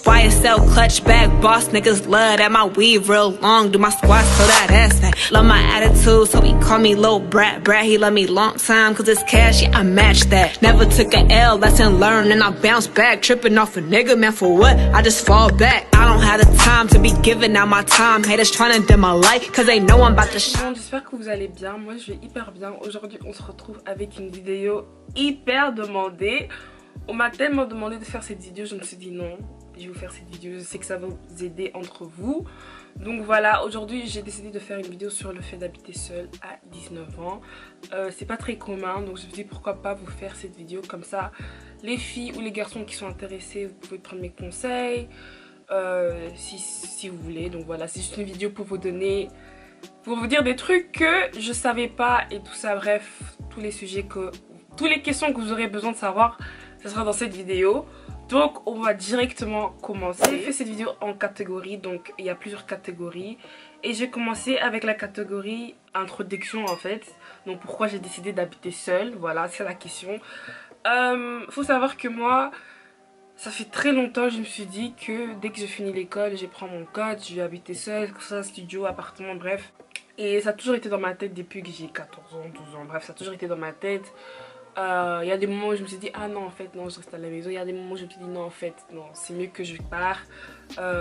YSL clutch back, boss niggas love that my weave real long, do my squats so that ass fat. Love my attitude, so he call me Lil Brat. Brat, he love me long time, cause it's cash, yeah, I match that. Never took a L, lesson learned, and I bounce back. Tripping off a nigga, man, for what? I just fall back. I don't have the time to be giving out my time. Haters trying to dim my light, cause they know I'm about to shine. J'espère que vous allez bien, moi je vais hyper bien. Aujourd'hui on se retrouve avec une vidéo hyper demandée. On m'a tellement demandé de faire cette vidéo, je me suis dit non, je vais vous faire cette vidéo, je sais que ça va vous aider entre vous. Donc voilà, aujourd'hui j'ai décidé de faire une vidéo sur le fait d'habiter seule à 19 ans. C'est pas très commun, donc je me suis dit pourquoi pas vous faire cette vidéo comme ça. Les filles ou les garçons qui sont intéressés, vous pouvez prendre mes conseils si vous voulez. Donc voilà, c'est juste une vidéo pour vous donner, pour vous dire des trucs que je savais pas et tout ça, bref, tous les sujets toutes les questions que vous aurez besoin de savoir, ce sera dans cette vidéo. Donc on va directement commencer. J'ai fait cette vidéo en catégories, donc il y a plusieurs catégories. Et j'ai commencé avec la catégorie introduction en fait. Donc pourquoi j'ai décidé d'habiter seule, voilà, c'est la question. Faut savoir que moi, ça fait très longtemps je me suis dit que dès que je finis l'école, je prends mon code, je vais habiter seule, que ça, studio, appartement, bref. Et ça a toujours été dans ma tête depuis que j'ai 14 ans, 12 ans, bref, ça a toujours été dans ma tête. Il y a des moments où je me suis dit ah non en fait non je reste à la maison, il y a des moments où je me suis dit non en fait non c'est mieux que je pars,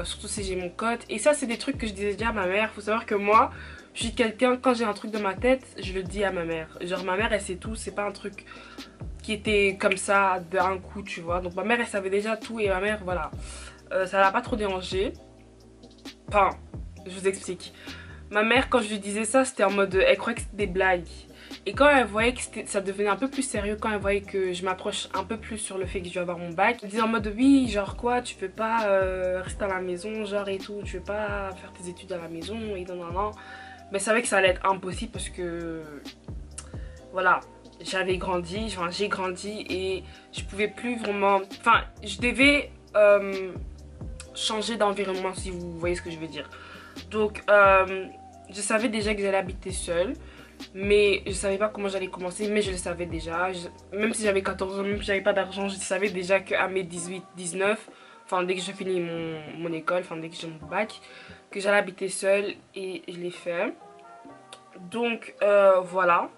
surtout si j'ai mon code. Et ça c'est des trucs que je disais déjà à ma mère. Faut savoir que moi je suis quelqu'un, quand j'ai un truc dans ma tête je le dis à ma mère, genre ma mère elle sait tout, c'est pas un truc qui était comme ça d'un coup tu vois. Donc ma mère elle savait déjà tout et ma mère voilà, ça l'a pas trop dérangé. Enfin je vous explique, ma mère quand je lui disais ça c'était en mode elle croyait que c'était des blagues. Et quand elle voyait que ça devenait un peu plus sérieux, quand elle voyait que je m'approche un peu plus sur le fait que je vais avoir mon bac, elle disait en mode oui, genre quoi, tu peux pas rester à la maison, genre et tout, tu veux pas faire tes études à la maison et non non non. Mais c'est vrai que ça allait être impossible parce que voilà, j'avais grandi, enfin j'ai grandi et je pouvais plus vraiment, enfin je devais changer d'environnement si vous voyez ce que je veux dire. Donc je savais déjà que j'allais habiter seule. Mais je savais pas comment j'allais commencer, mais je le savais déjà. Même si j'avais 14 ans, même si j'avais pas d'argent, je savais déjà qu'à mes 18, 19, enfin dès que j'ai fini mon école, enfin dès que j'ai mon bac, que j'allais habiter seule et je l'ai fait. Donc voilà.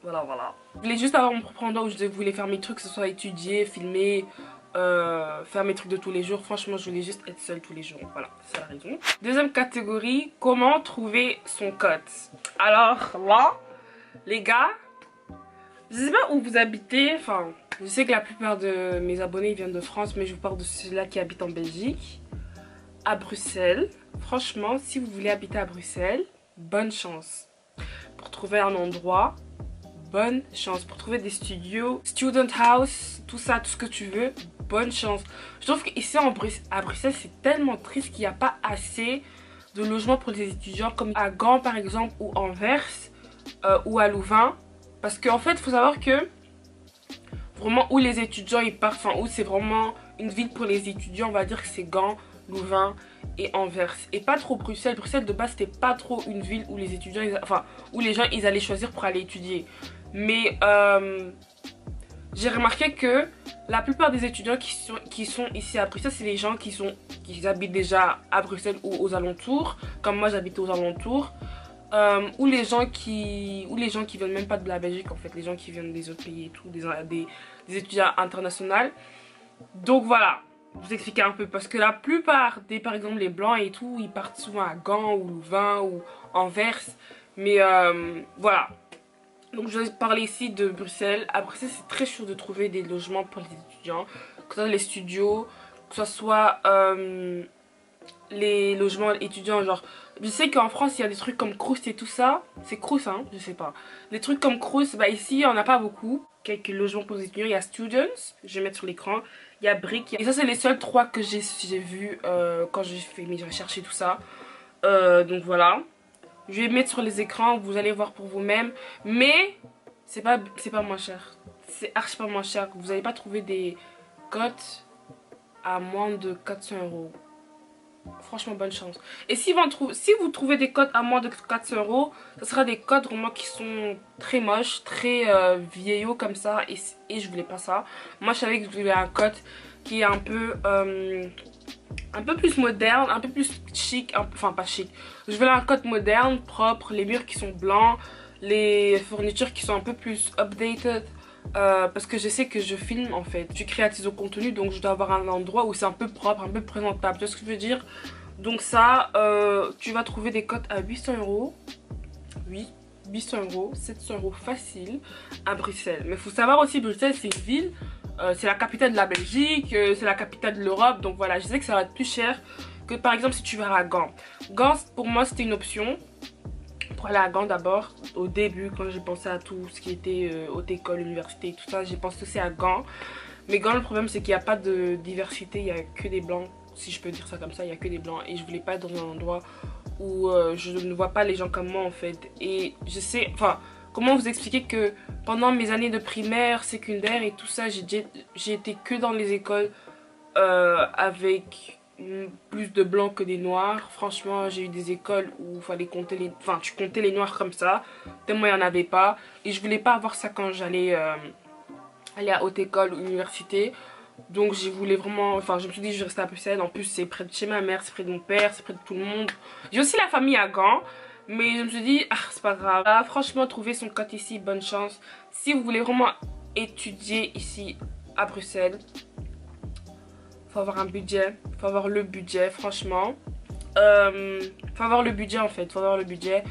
Voilà. Je voulais juste avoir mon propre endroit où je voulais faire mes trucs, que ce soit étudier, filmer, faire mes trucs de tous les jours. Franchement je voulais juste être seule tous les jours, voilà, c'est la raison. Deuxième catégorie, comment trouver son code. Alors là les gars, je sais pas où vous habitez, enfin je sais que la plupart de mes abonnés viennent de France, mais je vous parle de ceux-là qui habitent en Belgique, à Bruxelles. Franchement si vous voulez habiter à Bruxelles, bonne chance pour trouver un endroit. Bonne chance pour trouver des studios, student house, tout ça, tout ce que tu veux. Bonne chance. Je trouve qu'ici à Bruxelles, c'est tellement triste qu'il n'y a pas assez de logements pour les étudiants, comme à Gand par exemple, ou Anvers, ou à Louvain. Parce qu'en fait, il faut savoir que vraiment où les étudiants ils partent, enfin où c'est vraiment une ville pour les étudiants, on va dire que c'est Gand, Louvain et Anvers. Et pas trop Bruxelles. Bruxelles de base c'était pas trop une ville où les étudiants, enfin où les gens ils allaient choisir pour aller étudier. Mais j'ai remarqué que la plupart des étudiants qui sont ici à Bruxelles, c'est les gens qui habitent déjà à Bruxelles ou aux alentours. Comme moi j'habite aux alentours. Ou les gens qui viennent même pas de la Belgique en fait. Les gens qui viennent des autres pays et tout. Des étudiants internationaux. Donc voilà. Je vous expliquer un peu parce que la plupart des, par exemple les blancs et tout, ils partent souvent à Gand ou Louvain ou Anvers. Mais voilà. Donc je vais parler ici de Bruxelles. À Bruxelles c'est très chaud de trouver des logements pour les étudiants, que ce soit les studios, que ce soit les logements étudiants. Genre je sais qu'en France il y a des trucs comme Crous et tout ça. C'est Crous hein, je sais pas. Des trucs comme Crous, bah ici on n'a pas beaucoup. Quelques logements pour les étudiants, il y a Students, je vais mettre sur l'écran. Il y a Brick, et ça c'est les seuls trois que j'ai vus quand j'ai fait mes recherches et tout ça. Donc voilà. Je vais mettre sur les écrans, vous allez voir pour vous-même. Mais c'est pas moins cher. C'est archi pas moins cher. Vous n'allez pas trouver des cotes à moins de 400 €. Franchement bonne chance. Et si vous trouvez des cotes à moins de 400 €, ce sera des cotes vraiment qui sont très moches, très vieillots comme ça. Et je voulais pas ça. Moi je savais que je voulais un code qui est un peu un peu plus moderne, un peu plus chic, enfin pas chic. Je voulais un code moderne, propre, les murs qui sont blancs, les fournitures qui sont un peu plus updated. Parce que je sais que je filme en fait, je créative au contenu, donc je dois avoir un endroit où c'est un peu propre, un peu présentable, tu vois ce que je veux dire. Donc ça, tu vas trouver des cotes à 800 €. Oui, 800 €, 700 € facile à Bruxelles. Mais il faut savoir aussi, Bruxelles c'est une ville, c'est la capitale de la Belgique, c'est la capitale de l'Europe. Donc voilà, je sais que ça va être plus cher que par exemple si tu vas à Gand. Gand pour moi c'était une option. Pour aller à Gand d'abord, au début quand j'ai pensé à tout ce qui était haute école, université et tout ça, j'ai pensé aussi à Gand. Mais Gand, le problème c'est qu'il n'y a pas de diversité, il n'y a que des blancs, si je peux dire ça comme ça, il n'y a que des blancs. Et je voulais pas être dans un endroit où je ne vois pas les gens comme moi en fait. Et je sais, enfin, comment vous expliquer que pendant mes années de primaire, secondaire et tout ça, j'ai été que dans les écoles avec plus de blancs que des noirs. Franchement, j'ai eu des écoles où il fallait compter les... Enfin, tu comptais les noirs comme ça, tellement il n'y en avait pas. Et je voulais pas avoir ça quand j'allais aller à haute école ou université. Donc je voulais vraiment... Enfin, je me suis dit je vais rester à Bruxelles. En plus, c'est près de chez ma mère, c'est près de mon père, c'est près de tout le monde. J'ai aussi la famille à Gand. Mais je me suis dit, ah, c'est pas grave. Ah, franchement, trouver son cote ici, bonne chance. Si vous voulez vraiment étudier ici à Bruxelles, faut avoir un budget, faut avoir le budget franchement, faut avoir le budget en fait, faut avoir le budget.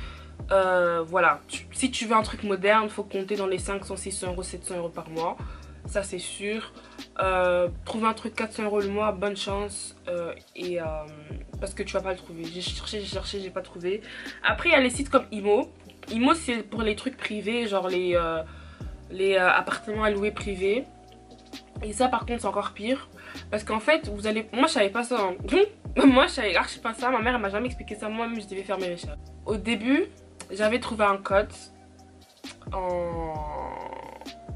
Voilà, si tu veux un truc moderne, faut compter dans les 500, 600 €, 700 € par mois, ça c'est sûr. Trouver un truc 400 € le mois, bonne chance, parce que tu vas pas le trouver. J'ai cherché, j'ai pas trouvé. Après il y a les sites comme Imo. Imo c'est pour les trucs privés, genre les appartements à louer privés. Et ça par contre c'est encore pire. Parce qu'en fait, vous allez... Moi, je savais pas ça. Hein. Moi, je savais archi pas ça. Ma mère, elle m'a jamais expliqué ça. Moi-même, je devais faire mes recherches. Au début, j'avais trouvé un code en...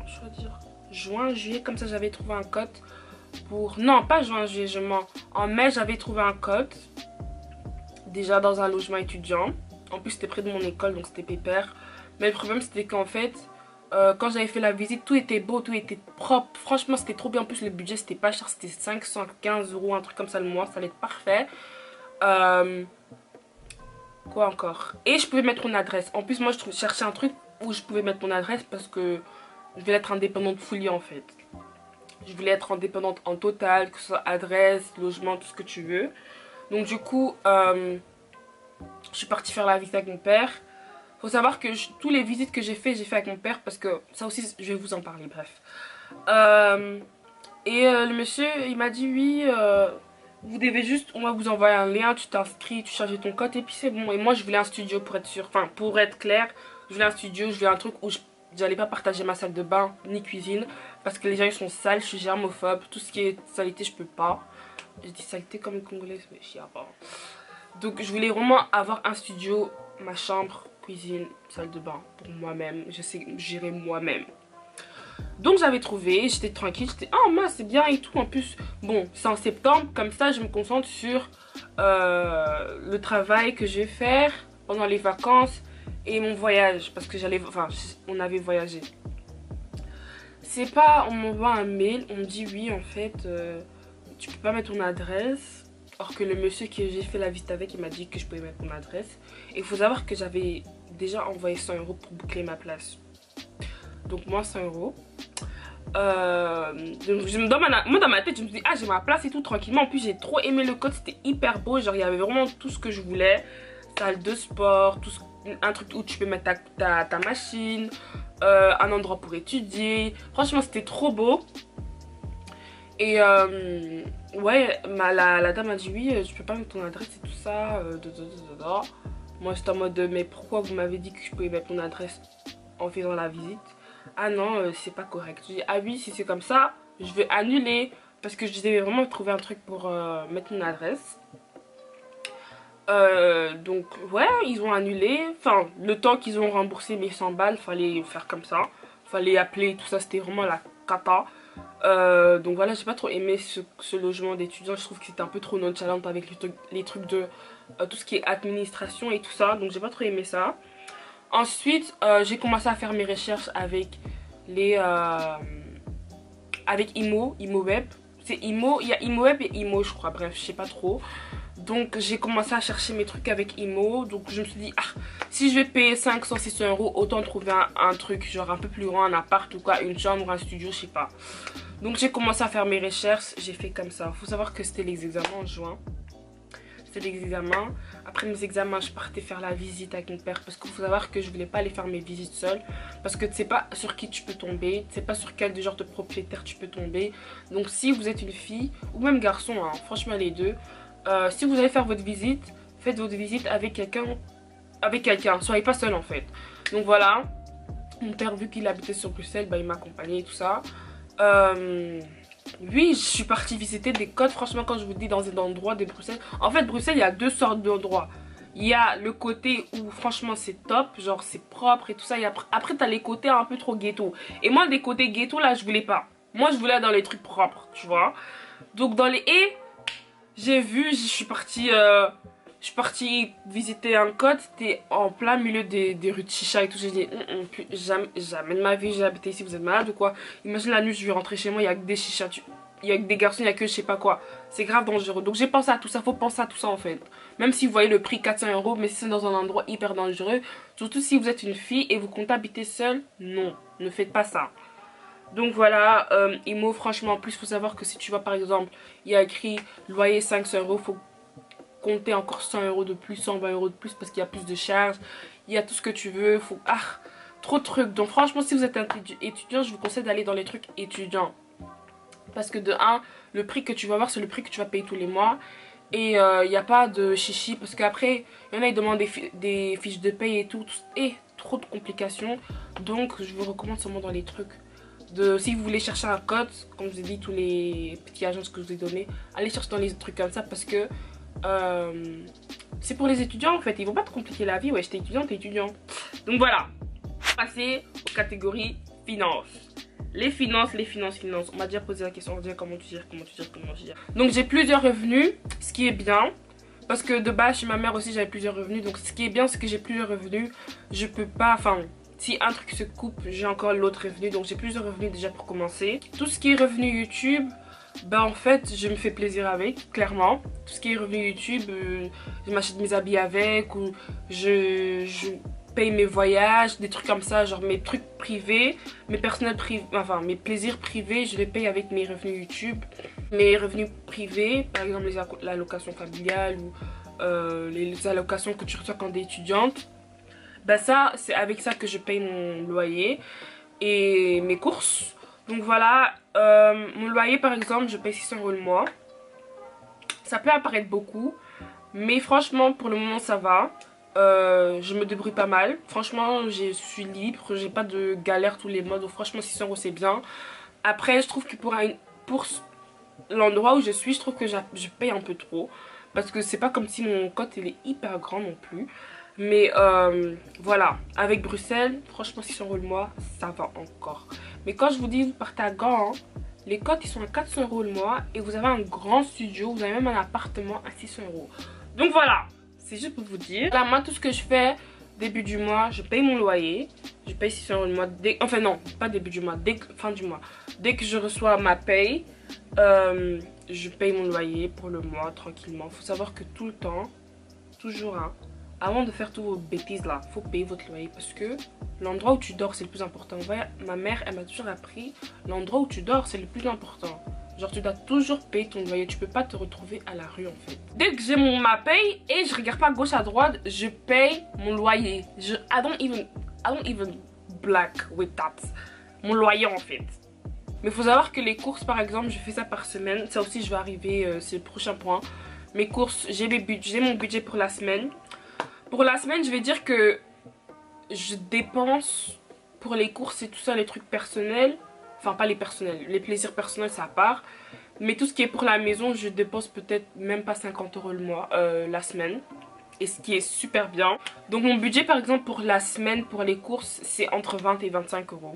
Je veux dire... Juin, juillet, comme ça, j'avais trouvé un code pour... Non, pas juin, juillet, je mens. En mai, j'avais trouvé un code. Déjà dans un logement étudiant. En plus, c'était près de mon école, donc c'était pépère. Mais le problème, c'était qu'en fait... quand j'avais fait la visite, tout était beau, tout était propre. Franchement, c'était trop bien. En plus, le budget, c'était pas cher. C'était 515 €, un truc comme ça le mois. Ça allait être parfait. Quoi encore? Et je pouvais mettre mon adresse. En plus, moi, je cherchais un truc où je pouvais mettre mon adresse parce que je voulais être indépendante fully en fait. Je voulais être indépendante en total, que ce soit adresse, logement, tout ce que tu veux. Donc, du coup, je suis partie faire la visite avec mon père. Faut savoir que tous les visites que j'ai fait avec mon père parce que ça aussi je vais vous en parler, bref. Le monsieur il m'a dit oui, vous devez juste, on va vous envoyer un lien, tu t'inscris, tu charges ton code et puis c'est bon. Et moi je voulais un studio pour être sûr, enfin pour être clair, je voulais un studio, je voulais un truc où j'allais pas partager ma salle de bain ni cuisine parce que les gens ils sont sales, je suis germophobe, tout ce qui est saleté je peux pas. Je dis saleté comme une congolaise mais je sais pas. Donc je voulais vraiment avoir un studio, ma chambre, cuisine, salle de bain pour moi-même. Je sais gérer moi-même. Donc j'avais trouvé, j'étais tranquille, j'étais oh mince c'est bien et tout. En plus bon c'est en septembre, comme ça je me concentre sur le travail que je vais faire pendant les vacances et mon voyage parce que j'allais, enfin on avait voyagé. C'est pas, on m'envoie un mail, on me dit oui en fait tu peux pas mettre ton adresse. Or que le monsieur que j'ai fait la visite avec, il m'a dit que je pouvais mettre mon adresse. Et il faut savoir que j'avais déjà envoyé 100 € pour boucler ma place. Donc moi 100 €. Moi dans ma tête, je me suis dit, ah j'ai ma place et tout tranquillement. En plus j'ai trop aimé le code, c'était hyper beau. Genre il y avait vraiment tout ce que je voulais. Salle de sport, un truc où tu peux mettre ta machine. Un endroit pour étudier. Franchement c'était trop beau. Et ouais, la dame a dit oui, je peux pas mettre ton adresse et tout ça. Moi j'étais en mode mais pourquoi vous m'avez dit que je pouvais mettre mon adresse en faisant la visite? Ah non, c'est pas correct. Je dis ah oui, si c'est comme ça, je vais annuler. Parce que je devais vraiment trouver un truc pour mettre mon adresse. Donc ouais, ils ont annulé. Enfin, le temps qu'ils ont remboursé mes 100 balles, fallait faire comme ça. Fallait appeler, tout ça, c'était vraiment la cata. Donc voilà, j'ai pas trop aimé ce logement d'étudiant. Je trouve que c'était un peu trop nonchalant avec les trucs de tout ce qui est administration et tout ça. Donc j'ai pas trop aimé ça. Ensuite j'ai commencé à faire mes recherches avec avec Imo Web. c'est Imo, il y a Imoweb et Imo je crois, bref je sais pas trop. Donc j'ai commencé à chercher mes trucs avec Imo, donc je me suis dit ah, si je vais payer 500-600 euros, autant trouver un truc genre un peu plus grand, un appart ou quoi, une chambre, un studio, je sais pas. Donc j'ai commencé à faire mes recherches, j'ai fait comme ça. Faut savoir que c'était les examens en juin. C'était les examens. Après mes examens, je partais faire la visite avec mon père parce qu'il faut savoir que je voulais pas aller faire mes visites seule parce que tu sais pas sur qui tu peux tomber, tu sais pas sur quel genre de propriétaire tu peux tomber. Donc si vous êtes une fille ou même garçon, hein, franchement les deux, si vous allez faire votre visite, faites votre visite avec quelqu'un, soyez pas seul en fait. Donc voilà, mon père vu qu'il habitait sur Bruxelles, bah, il m'accompagnait et tout ça. Oui, je suis partie visiter des côtes. Franchement, quand je vous dis dans un endroit de Bruxelles, en fait Bruxelles il y a deux sortes d'endroits. Il y a le côté où franchement c'est top, genre c'est propre et tout ça, et après t'as les côtés un peu trop ghetto. Et moi des côtés ghetto là je voulais pas. Moi je voulais aller dans les trucs propres, tu vois. Donc dans les haies, j'ai vu, je suis partie visiter un code, c'était en plein milieu des rues de Chicha et tout. J'ai dit, jamais de ma vie j'ai habité ici, vous êtes malade ou quoi? Imagine la nuit, je vais rentrer chez moi, il y a que des chichas, il y a que des garçons, il y a que je sais pas quoi. C'est grave dangereux. Donc j'ai pensé à tout ça, faut penser à tout ça en fait. Même si vous voyez le prix 400 euros, mais si c'est dans un endroit hyper dangereux, surtout si vous êtes une fille et vous comptez habiter seule, non, ne faites pas ça. Donc voilà, Imo, franchement, en plus, il faut savoir que si tu vois par exemple, il y a écrit loyer 500 euros, faut compter encore 100 euros de plus, 120 euros de plus parce qu'il y a plus de charges, il y a tout ce que tu veux, faut... Ah, trop de trucs. Donc franchement, si vous êtes un étudiant, je vous conseille d'aller dans les trucs étudiants. Parce que de 1, le prix que tu vas voir, c'est le prix que tu vas payer tous les mois. Et il n'y a pas de chichi parce qu'après, il y en a, ils demandent des fiches de paye et tout. Et trop de complications. Donc je vous recommande seulement dans les trucs. Si vous voulez chercher un code, comme je vous ai dit, tous les petits agences que je vous ai donné, allez chercher dans les trucs comme ça parce que c'est pour les étudiants en fait. Ils vont pas te compliquer la vie. Ouais, j'étais étudiant, t'es étudiant. Donc voilà, passer aux catégories finances. Les finances. On m'a déjà posé la question, on m'a dit comment tu gères. Donc j'ai plusieurs revenus, ce qui est bien. Parce que de base, chez ma mère aussi, j'avais plusieurs revenus. Donc ce qui est bien, c'est que j'ai plusieurs revenus. Je peux pas, enfin, si un truc se coupe, j'ai encore l'autre revenu. Donc j'ai plusieurs revenus déjà pour commencer. Tout ce qui est revenu YouTube, bah en fait, je me fais plaisir avec, clairement. Tout ce qui est revenu YouTube, je m'achète mes habits avec ou je paye mes voyages, des trucs comme ça, genre mes trucs privés, mes personnels privés, enfin mes plaisirs privés, je les paye avec mes revenus YouTube. Mes revenus privés, par exemple l'allocation familiale ou les allocations que tu reçois quand tu es étudiante, bah ça, c'est avec ça que je paye mon loyer et mes courses. Donc voilà, mon loyer par exemple, je paye 600 euros le mois. Ça peut apparaître beaucoup, mais franchement pour le moment ça va. Je me débrouille pas mal. Franchement, je suis libre. J'ai pas de galère tous les mois. Donc franchement, 600 euros c'est bien. Après, je trouve que pour l'endroit où je suis, je trouve que je paye un peu trop. Parce que c'est pas comme si mon compte il est hyper grand non plus. Mais voilà. Avec Bruxelles, franchement, 600 euros le mois, ça va encore. Mais quand je vous dis, vous partez à Gand, hein, les cotes ils sont à 400 euros le mois. Et vous avez un grand studio. Vous avez même un appartement à 600 euros. Donc voilà. C'est juste pour vous dire. Là, moi, tout ce que je fais, début du mois, je paye mon loyer. Je paye 600 euros le mois. Enfin, non, pas début du mois, fin du mois. Dès que je reçois ma paye, je paye mon loyer pour le mois tranquillement. Il faut savoir que tout le temps, toujours, hein, avant de faire toutes vos bêtises là, il faut payer votre loyer parce que l'endroit où tu dors, c'est le plus important. Voyez, ma mère, elle m'a toujours appris, l'endroit où tu dors, c'est le plus important. Genre tu dois toujours payer ton loyer, tu peux pas te retrouver à la rue en fait. Dès que j'ai ma paye et je regarde pas à gauche à droite, je paye mon loyer. I don't even black with that. Mon loyer en fait. Mais il faut savoir que les courses par exemple, je fais ça par semaine. Ça aussi je vais arriver, c'est le prochain point. Mes courses, j'ai mon budget pour la semaine. Pour la semaine, je vais dire que je dépense pour les courses et tout ça, les trucs personnels. Enfin, pas les personnels, les plaisirs personnels, ça part. Mais tout ce qui est pour la maison, je dépense peut-être même pas 50 euros le mois, la semaine. Et ce qui est super bien. Donc mon budget, par exemple, pour la semaine, pour les courses, c'est entre 20 et 25 euros.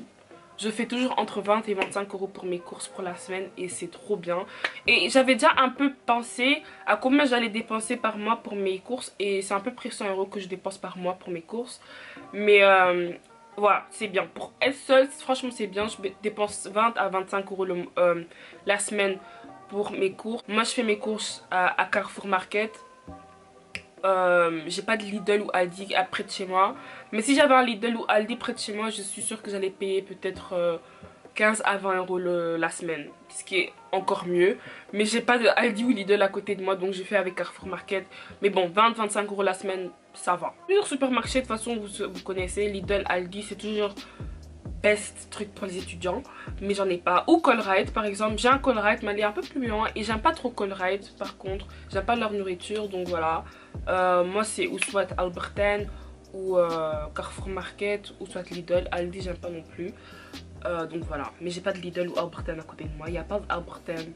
Je fais toujours entre 20 et 25 euros pour mes courses pour la semaine et c'est trop bien. Et j'avais déjà un peu pensé à combien j'allais dépenser par mois pour mes courses. Et c'est à peu près 100 euros que je dépense par mois pour mes courses. Mais voilà, c'est bien. Pour être seule, franchement c'est bien. Je dépense 20 à 25 euros la semaine pour mes courses. Moi je fais mes courses à Carrefour Market. J'ai pas de Lidl ou Aldi près de chez moi. Mais si j'avais un Lidl ou Aldi près de chez moi, je suis sûre que j'allais payer peut-être 15 à 20 euros la semaine. Ce qui est encore mieux. Mais j'ai pas de Aldi ou Lidl à côté de moi, donc j'ai fait avec Carrefour Market. Mais bon, 20-25 euros la semaine, ça va. Plusieurs supermarchés, de toute façon, vous connaissez. Lidl, Aldi, c'est toujours best truc pour les étudiants. Mais j'en ai pas. Ou Colruyt, par exemple. J'ai un Colruyt, mais elle est un peu plus loin. Et j'aime pas trop Colruyt, par contre. J'aime pas leur nourriture, donc voilà. Moi, c'est ou soit Alberten ou Carrefour Market ou soit Lidl. Aldi, j'aime pas non plus. Donc voilà, mais j'ai pas de Lidl ou Alberten à côté de moi. Il n'y a pas d'Alberten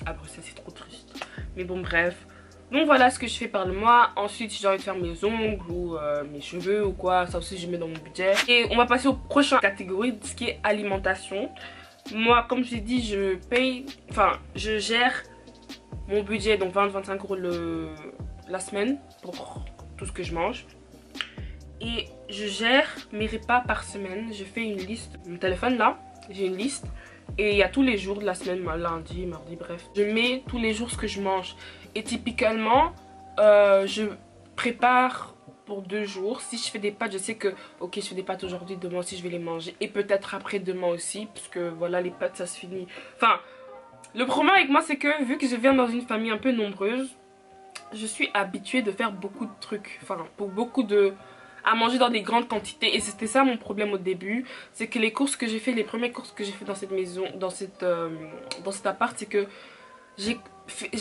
à Bruxelles, c'est trop triste. Mais bon, bref. Donc voilà ce que je fais par le mois. Ensuite, si j'ai envie de faire mes ongles ou mes cheveux ou quoi, ça aussi je mets dans mon budget. Et on va passer aux prochaines catégories, ce qui est alimentation. Moi, comme je l'ai dit, je paye, enfin, je gère mon budget, donc 20-25 euros la semaine pour tout ce que je mange. Et je gère mes repas par semaine. Je fais une liste. Mon téléphone là, j'ai une liste. Et il y a tous les jours de la semaine, lundi, mardi, bref. Je mets tous les jours ce que je mange. Et typiquement, je prépare pour 2 jours. Si je fais des pâtes, je sais que, ok, je fais des pâtes aujourd'hui, demain aussi je vais les manger. Et peut-être après demain aussi, parce que voilà, les pâtes ça se finit. Enfin, le problème avec moi c'est que vu que je viens dans une famille un peu nombreuse, je suis habituée de faire beaucoup de trucs. Enfin, pour beaucoup de... à manger dans des grandes quantités. Et c'était ça mon problème au début. C'est que les courses que j'ai fait, les premières courses que j'ai fait dans cette maison, dans cet appart, c'est que j'ai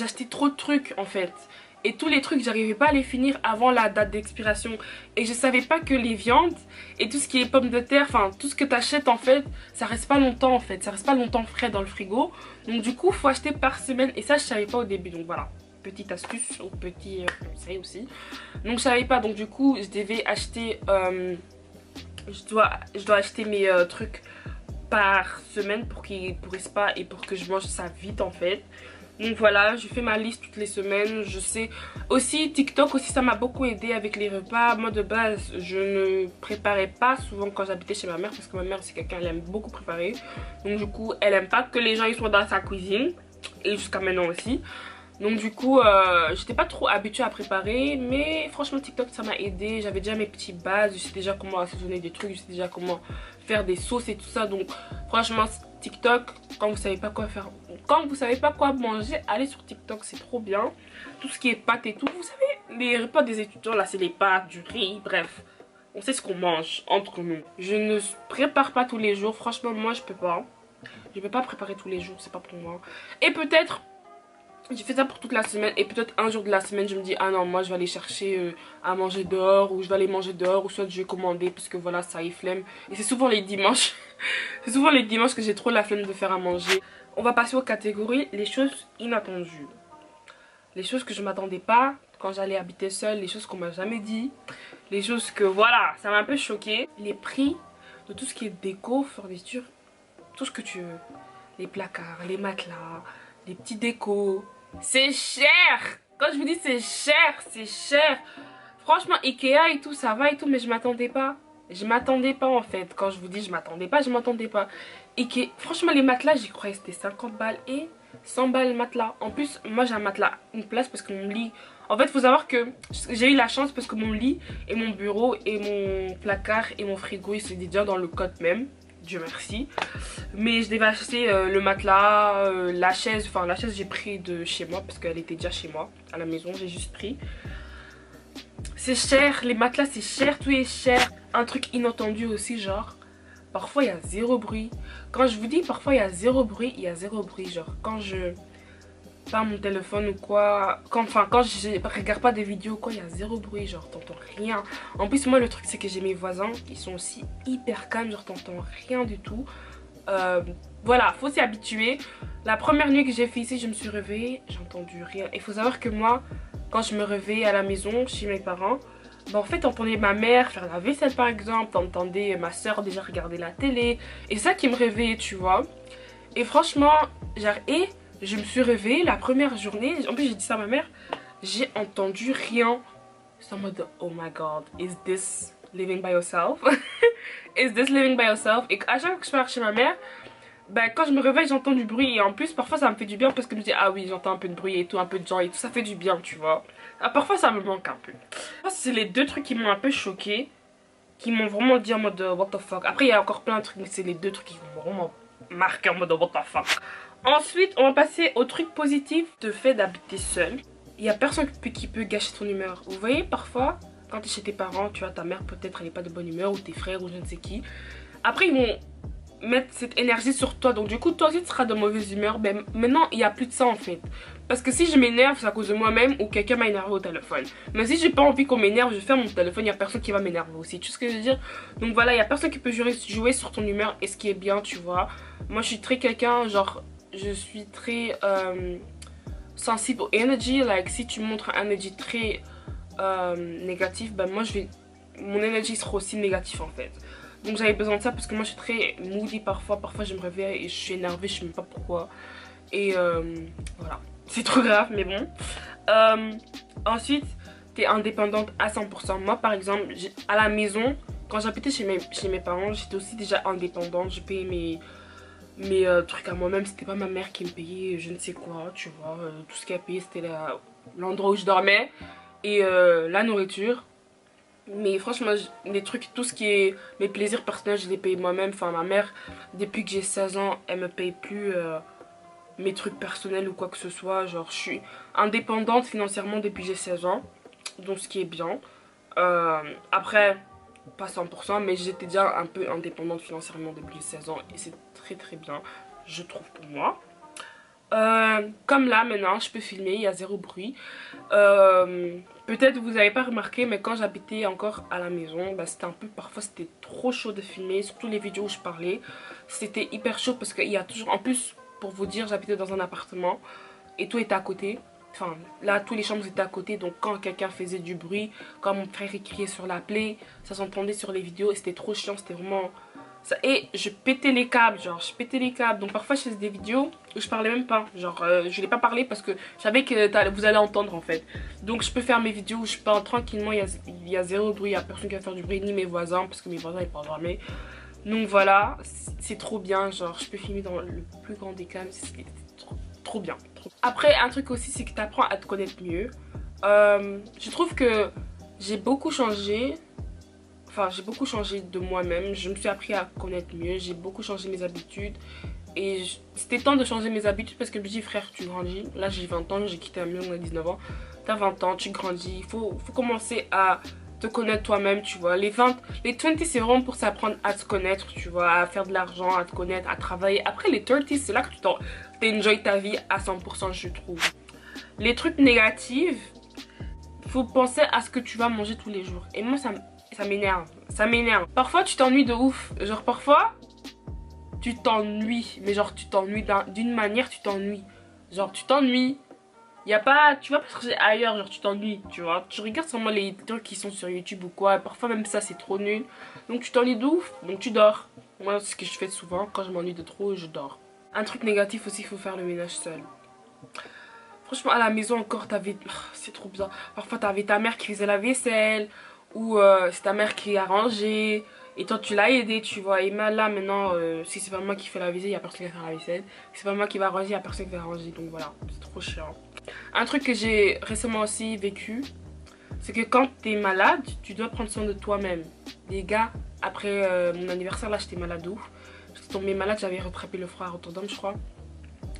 acheté trop de trucs en fait. Et tous les trucs, j'arrivais pas à les finir avant la date d'expiration. Et je savais pas que les viandes et tout ce qui est pommes de terre, enfin tout ce que t'achètes en fait, ça reste pas longtemps en fait. Ça reste pas longtemps frais dans le frigo. Donc du coup, faut acheter par semaine. Et ça, je savais pas au début. Donc voilà. Petite astuce ou petit conseil aussi. Donc je savais pas, donc du coup je devais acheter je dois acheter mes trucs par semaine pour qu'ils pourrissent pas et pour que je mange ça vite en fait. Donc voilà, je fais ma liste toutes les semaines. Je sais aussi TikTok aussi, ça m'a beaucoup aidé avec les repas. Moi de base je ne préparais pas souvent quand j'habitais chez ma mère, parce que ma mère c'est quelqu'un, elle aime beaucoup préparer. Donc du coup elle aime pas que les gens ils soient dans sa cuisine, et jusqu'à maintenant aussi. Donc du coup j'étais pas trop habituée à préparer, mais franchement TikTok ça m'a aidé. J'avais déjà mes petites bases, je sais déjà comment assaisonner des trucs, je sais déjà comment faire des sauces et tout ça. Donc franchement TikTok, quand vous savez pas quoi faire, quand vous savez pas quoi manger, allez sur TikTok, c'est trop bien. Tout ce qui est pâtes et tout, vous savez les repas des étudiants là, c'est les pâtes, du riz, bref, on sait ce qu'on mange entre nous. Je ne prépare pas tous les jours, franchement moi je peux pas préparer tous les jours, c'est pas pour moi. Et peut-être j'ai fait ça pour toute la semaine, et peut-être un jour de la semaine je me dis ah non, moi je vais aller chercher à manger dehors, ou je vais aller manger dehors, ou soit je vais commander parce que voilà ça y flemme. Et c'est souvent les dimanches c'est souvent les dimanches que j'ai trop la flemme de faire à manger. On va passer aux catégories les choses inattendues, les choses que je m'attendais pas quand j'allais habiter seule, les choses qu'on m'a jamais dit, les choses que voilà ça m'a un peu choqué. Les prix de tout ce qui est déco, fourniture, tout ce que tu veux, les placards, les matelas, les petits décos, c'est cher. Quand je vous dis c'est cher, c'est cher. Franchement Ikea et tout ça va et tout, mais je m'attendais pas. Je m'attendais pas en fait. Quand je vous dis je m'attendais pas, je m'attendais pas. Ikea, franchement les matelas j'y croyais c'était 50 balles et 100 balles le matelas. En plus moi j'ai un matelas une place parce que mon lit, en fait faut savoir que j'ai eu la chance parce que mon lit et mon bureau et mon placard et mon frigo ils étaient déjà dans le code même. Dieu merci. Mais je devais acheter le matelas, la chaise. Enfin la chaise j'ai pris de chez moi parce qu'elle était déjà chez moi à la maison, j'ai juste pris. C'est cher, les matelas c'est cher, tout est cher. Un truc inattendu aussi, genre parfois il y a zéro bruit. Quand je vous dis parfois il y a zéro bruit, il y a zéro bruit. Genre quand je pas mon téléphone ou quoi, quand je regarde pas des vidéos quoi, il y a zéro bruit, genre t'entends rien. En plus moi le truc c'est que j'ai mes voisins, ils sont aussi hyper calmes, genre t'entends rien du tout. Voilà, faut s'y habituer. La première nuit que j'ai fait ici, je me suis réveillée, j'ai entendu rien. Il faut savoir que moi, quand je me réveillais à la maison chez mes parents, bah en fait t'entendais ma mère faire la vaisselle par exemple, t'entendais ma soeur déjà regarder la télé, et c'est ça qui me réveillait, tu vois. Et franchement, genre, et je me suis réveillée la première journée, en plus j'ai dit ça à ma mère, j'ai entendu rien. C'est en mode oh my god, is this living by yourself? Is this living by yourself? Et à chaque fois que je pars chez ma mère, ben, quand je me réveille j'entends du bruit et en plus parfois ça me fait du bien parce que je me dis ah oui j'entends un peu de bruit et tout, un peu de gens et tout, ça fait du bien tu vois. Ah, parfois ça me manque un peu. C'est les deux trucs qui m'ont un peu choqué, qui m'ont vraiment dit en mode what the fuck. Après il y a encore plein de trucs mais c'est les deux trucs qui m'ont vraiment marqué en mode what the fuck. Ensuite on va passer au truc positif de fait d'habiter seul. Il y a personne qui peut gâcher ton humeur. Vous voyez parfois quand tu es chez tes parents, tu vois ta mère peut-être elle est pas de bonne humeur ou tes frères ou je ne sais qui. Après ils vont mettre cette énergie sur toi donc du coup toi aussi tu seras de mauvaise humeur. Ben maintenant il n'y a plus de ça en fait, parce que si je m'énerve c'est à cause de moi-même ou quelqu'un m'a énervé au téléphone. Mais si j'ai pas envie qu'on m'énerve, je ferme mon téléphone, il n'y a personne qui va m'énerver aussi, tu sais ce que je veux dire. Donc voilà, il n'y a personne qui peut jouer sur ton humeur et ce qui est bien tu vois. Moi je suis très quelqu'un genre, je suis très sensible aux energy, like si tu montres un energy très négatif, ben moi mon energy sera aussi négatif en fait. Donc j'avais besoin de ça parce que moi je suis très moody parfois je me réveille et je suis énervée, je sais même pas pourquoi. Et voilà, c'est trop grave mais bon. Ensuite, t'es indépendante à 100%. Moi par exemple, à la maison, quand j'habitais chez mes parents, j'étais aussi déjà indépendante. Je payais mes trucs à moi-même, c'était pas ma mère qui me payait je ne sais quoi, tu vois. Tout ce qu'elle payait c'était l'endroit où je dormais et la nourriture. Mais franchement les trucs, tout ce qui est mes plaisirs personnels je les paye moi-même. Enfin ma mère depuis que j'ai 16 ans elle me paye plus mes trucs personnels ou quoi que ce soit. Genre je suis indépendante financièrement depuis que j'ai 16 ans, donc ce qui est bien. Après pas 100% mais j'étais déjà un peu indépendante financièrement depuis 16 ans et c'est très très bien je trouve pour moi. Comme là maintenant je peux filmer, il y a zéro bruit. Peut-être vous n'avez pas remarqué mais quand j'habitais encore à la maison, bah, c'était un peu, parfois c'était trop chaud de filmer, surtout les vidéos où je parlais. C'était hyper chaud parce qu'il y a toujours, en plus pour vous dire j'habitais dans un appartement et tout était à côté. Enfin là tous les chambres étaient à côté, donc quand quelqu'un faisait du bruit, quand mon frère criait sur la play, ça s'entendait sur les vidéos et c'était trop chiant, c'était vraiment... Ça, et je pétais les câbles, genre je pétais les câbles. Donc parfois je faisais des vidéos où je parlais même pas. Genre je n'ai pas parlé parce que je savais que vous allez entendre en fait. Donc je peux faire mes vidéos où je parle tranquillement, il y a zéro bruit, il n'y a personne qui va faire du bruit, ni mes voisins, parce que mes voisins ils parlent jamais. Donc voilà, c'est trop bien, genre je peux filmer dans le plus grand des calmes, c'est trop bien. Après un truc aussi c'est que tu apprends à te connaître mieux. Je trouve que j'ai beaucoup changé. Enfin, j'ai beaucoup changé de moi-même, je me suis appris à connaître mieux, j'ai beaucoup changé mes habitudes. Et c'était temps de changer mes habitudes parce que je me dis frère tu grandis. Là j'ai 20 ans, j'ai quitté la maison à 19 ans. T'as 20 ans, tu grandis, il faut commencer à te connaître toi-même tu vois. Les 20 c'est vraiment pour s'apprendre à te connaître tu vois, à faire de l'argent, à te connaître, à travailler. Après les 30 c'est là que tu enjoy ta vie à 100% je trouve. Les trucs négatifs, faut penser à ce que tu vas manger tous les jours. Et moi ça m'énerve, ça m'énerve. Parfois tu t'ennuies de ouf, genre parfois tu t'ennuies, mais genre tu t'ennuies d'une manière, tu t'ennuies. Genre tu t'ennuies, y a pas, tu vas pas chercher ailleurs, genre tu t'ennuies, tu vois. Tu regardes seulement les trucs qui sont sur YouTube ou quoi, parfois même ça c'est trop nul. Donc tu t'ennuies de ouf, donc tu dors. Moi c'est ce que je fais souvent, quand je m'ennuie de trop, je dors. Un truc négatif aussi, il faut faire le ménage seul. Franchement à la maison encore t'avais, c'est trop bizarre. Parfois t'avais ta mère qui faisait la vaisselle, ou c'est ta mère qui a rangé et toi tu l'as aidé tu vois. Et là maintenant si c'est pas moi qui fais la vaisselle, il y a personne qui va faire la vaisselle. Si c'est pas moi qui va ranger, il y a personne qui va ranger. Donc voilà, c'est trop chiant. Un truc que j'ai récemment aussi vécu, c'est que quand t'es malade, tu dois prendre soin de toi-même. Les gars, après mon anniversaire là j'étais malade ouf. J'étais tombée malade, j'avais rattrapé le froid à Rotterdam je crois.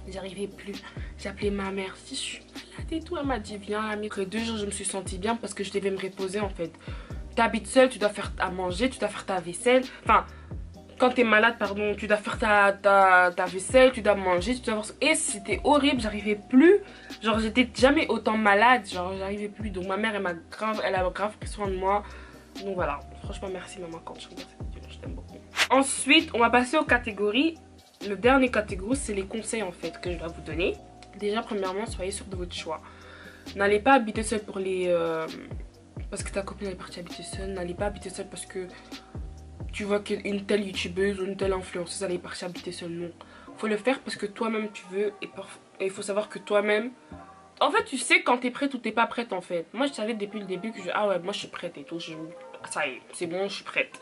J'arrivais plus, j'ai appelé ma mère, si je suis malade et tout, elle m'a dit viens. Après 2 jours je me suis sentie bien parce que je devais me reposer en fait. T'habites seule, tu dois faire à manger, tu dois faire ta vaisselle. Enfin, quand t'es malade, pardon, tu dois faire ta vaisselle, tu dois manger, tu dois faire... Et c'était horrible, j'arrivais plus. Genre j'étais jamais autant malade, genre j'arrivais plus. Donc ma mère elle a grave pris soin de moi. Donc voilà, franchement merci maman quand tu regardes cette vidéo, je t'aime beaucoup. Ensuite, on va passer aux catégories. Le dernier catégorie, c'est les conseils en fait que je dois vous donner. Déjà, premièrement, soyez sûr de votre choix. N'allez pas habiter seul pour les... parce que ta copine est partie habiter seule. N'allez pas habiter seule parce que tu vois qu'une telle youtubeuse ou une telle influenceuse elle est partie habiter seule. Non. Faut le faire parce que toi-même tu veux. Et il faut savoir que toi-même... En fait, tu sais quand t'es prête ou t'es pas prête en fait. Moi, je savais depuis le début que ah ouais, moi je suis prête et tout. Ça y est, c'est bon, je suis prête.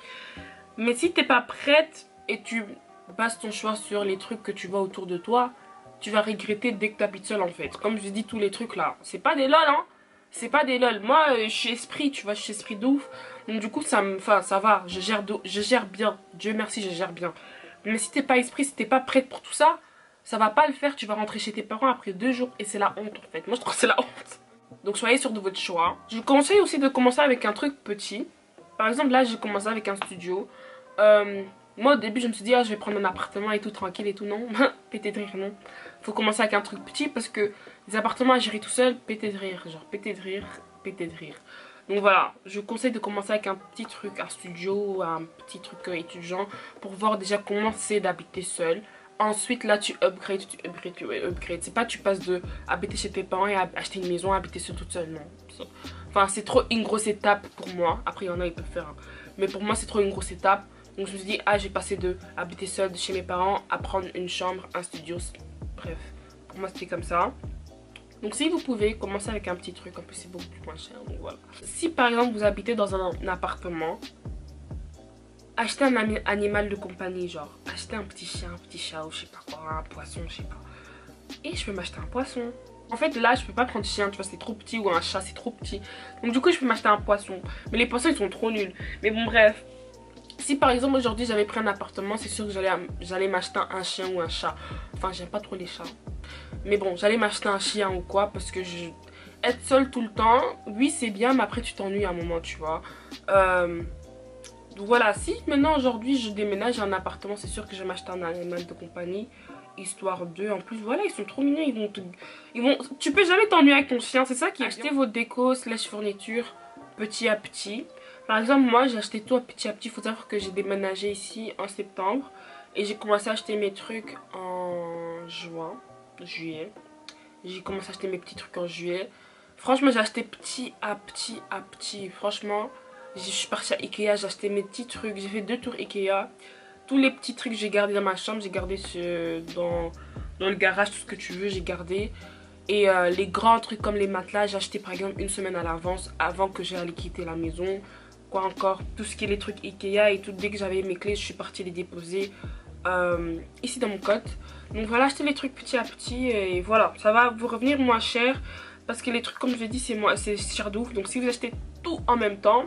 Mais si t'es pas prête et tu base ton choix sur les trucs que tu vois autour de toi, tu vas regretter dès que tu habites seul en fait. Comme je dis, tous les trucs là, c'est pas des lol hein. C'est pas des lol. Moi, je suis esprit, tu vois, je suis esprit de ouf. Donc du coup, ça va, je gère bien. Dieu merci, je gère bien. Mais si t'es pas esprit, si t'es pas prête pour tout ça, ça va pas le faire. Tu vas rentrer chez tes parents après 2 jours et c'est la honte en fait. Moi, je trouve que c'est la honte. Donc soyez sûr de votre choix. Je vous conseille aussi de commencer avec un truc petit. Par exemple, là, j'ai commencé avec un studio. Moi, au début, je me suis dit, ah, je vais prendre un appartement et tout tranquille et tout. Non, pété de rire, non. Faut commencer avec un truc petit parce que les appartements à gérer tout seul, pété de rire. Genre, pété de rire, pété de rire. Donc voilà, je vous conseille de commencer avec un petit truc, un studio, un petit truc étudiant pour voir déjà comment c'est d'habiter seul. Ensuite, là, tu upgrades. C'est pas tu passes de habiter chez tes parents et acheter une maison, habiter seul toute seule, non. Enfin, c'est trop une grosse étape pour moi. Après, il y en a, ils peuvent faire. Hein. Mais pour moi, c'est trop une grosse étape. Donc, je me suis dit, ah, j'ai passé de habiter seul chez mes parents à prendre une chambre, un studio. Bref, pour moi, c'était comme ça. Donc, si vous pouvez, commencer avec un petit truc. En plus, c'est beaucoup plus moins cher. Donc, voilà. Si, par exemple, vous habitez dans un appartement, achetez un animal de compagnie, genre achetez un petit chien, un petit chat ou je sais pas quoi, un poisson, je sais pas. Et je peux m'acheter un poisson. En fait là je peux pas prendre chien, tu vois, c'est trop petit, ou un chat c'est trop petit. Donc du coup je peux m'acheter un poisson. Mais les poissons ils sont trop nuls. Mais bon bref. Si par exemple aujourd'hui j'avais pris un appartement, c'est sûr que j'allais m'acheter un chien ou un chat. Enfin j'aime pas trop les chats. Mais bon j'allais m'acheter un chien ou quoi parce que être seule tout le temps, oui c'est bien mais après tu t'ennuies à un moment tu vois. Donc voilà, si maintenant aujourd'hui je déménage à un appartement, c'est sûr que je vais m'acheter un animal de compagnie. Histoire d'eux, en plus voilà ils sont trop mignons, tu peux jamais t'ennuyer avec ton chien, c'est ça qui est. Achetez vos décos slash fournitures petit à petit. Par exemple moi j'ai acheté tout petit à petit, il faut savoir que j'ai déménagé ici en septembre. Et j'ai commencé à acheter mes trucs en juillet. J'ai commencé à acheter mes petits trucs en juillet. Franchement j'ai acheté petit à petit, franchement. Je suis partie à Ikea, j'ai acheté mes petits trucs, j'ai fait 2 tours Ikea. Tous les petits trucs j'ai gardé dans ma chambre, j'ai gardé dans le garage, tout ce que tu veux j'ai gardé. Et les grands trucs comme les matelas, j'ai acheté par exemple une semaine à l'avance avant que j'aille quitter la maison. Quoi encore, tout ce qui est les trucs Ikea et tout, dès que j'avais mes clés je suis partie les déposer ici dans mon cote. Donc voilà, acheter les trucs petit à petit et voilà, ça va vous revenir moins cher. Parce que les trucs comme je l'ai dit c'est cher de ouf. Donc si vous achetez tout en même temps,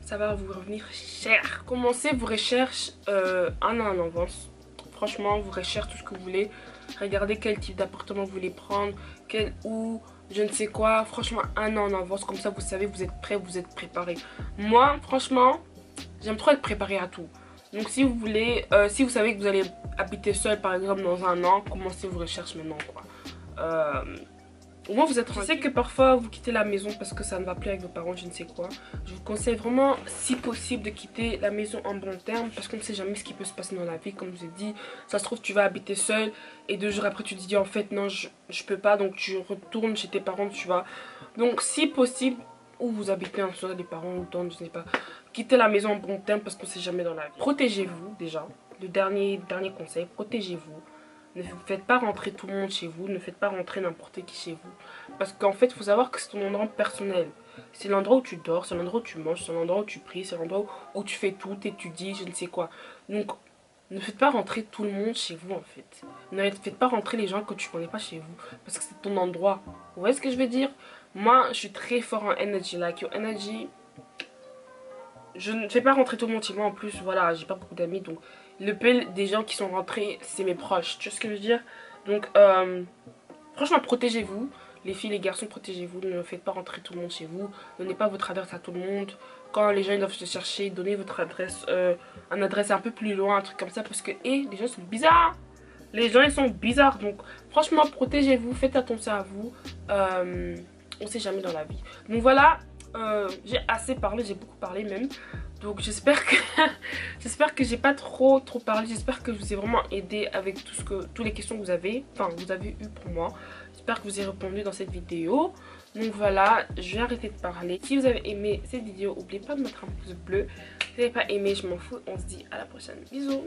ça va vous revenir cher. Commencez vos recherches un an en avance. Franchement, vous recherchez tout ce que vous voulez. Regardez quel type d'appartement vous voulez prendre, où, je ne sais quoi. Franchement, un an en avance. Comme ça, vous savez, vous êtes prêts, vous êtes préparés. Moi, franchement, j'aime trop être préparée à tout. Donc si vous voulez, si vous savez que vous allez habiter seul par exemple dans un an, commencez vos recherches maintenant quoi. Au moins vous êtes tranquille. Je sais que parfois vous quittez la maison parce que ça ne va plus avec vos parents, je ne sais quoi. Je vous conseille vraiment si possible de quitter la maison en bon terme parce qu'on ne sait jamais ce qui peut se passer dans la vie. Comme je vous ai dit, ça se trouve tu vas habiter seul et 2 jours après tu te dis en fait non je peux pas, donc tu retournes chez tes parents tu vois. Donc si possible, où vous habitez en soi, les parents ou tant, je sais pas, quittez la maison en bon terme parce qu'on ne sait jamais dans la vie. Protégez-vous déjà, le dernier conseil, protégez-vous. Ne faites pas rentrer tout le monde chez vous, ne faites pas rentrer n'importe qui chez vous. Parce qu'en fait, il faut savoir que c'est ton endroit personnel. C'est l'endroit où tu dors, c'est l'endroit où tu manges, c'est l'endroit où tu pries, c'est l'endroit où tu fais tout, t'étudies, je ne sais quoi. Donc, ne faites pas rentrer tout le monde chez vous en fait. Ne faites pas rentrer les gens que tu connais pas chez vous. Parce que c'est ton endroit. Vous voyez ce que je veux dire? Moi, je suis très fort en energy. Like your energy. Je ne fais pas rentrer tout le monde chez moi. En plus, voilà, j'ai pas beaucoup d'amis. Donc, le peu des gens qui sont rentrés, c'est mes proches. Tu vois ce que je veux dire? Donc, franchement, protégez-vous. Les filles, les garçons, protégez-vous. Ne faites pas rentrer tout le monde chez vous. Donnez pas votre adresse à tout le monde. Quand les gens ils doivent se chercher, donnez votre adresse. Une adresse un peu plus loin, un truc comme ça. Parce que, les gens sont bizarres. Les gens, ils sont bizarres. Donc, franchement, protégez-vous. Faites attention à vous. On sait jamais dans la vie. Donc, voilà. J'ai assez parlé. J'ai beaucoup parlé même. Donc j'espère que j'ai pas trop parlé. J'espère que je vous ai vraiment aidé avec toutes les questions que vous avez eu pour moi. J'espère que vous avez répondu dans cette vidéo. Donc voilà, je vais arrêter de parler. Si vous avez aimé cette vidéo, n'oubliez pas de mettre un pouce bleu. Si vous n'avez pas aimé, je m'en fous. On se dit à la prochaine. Bisous.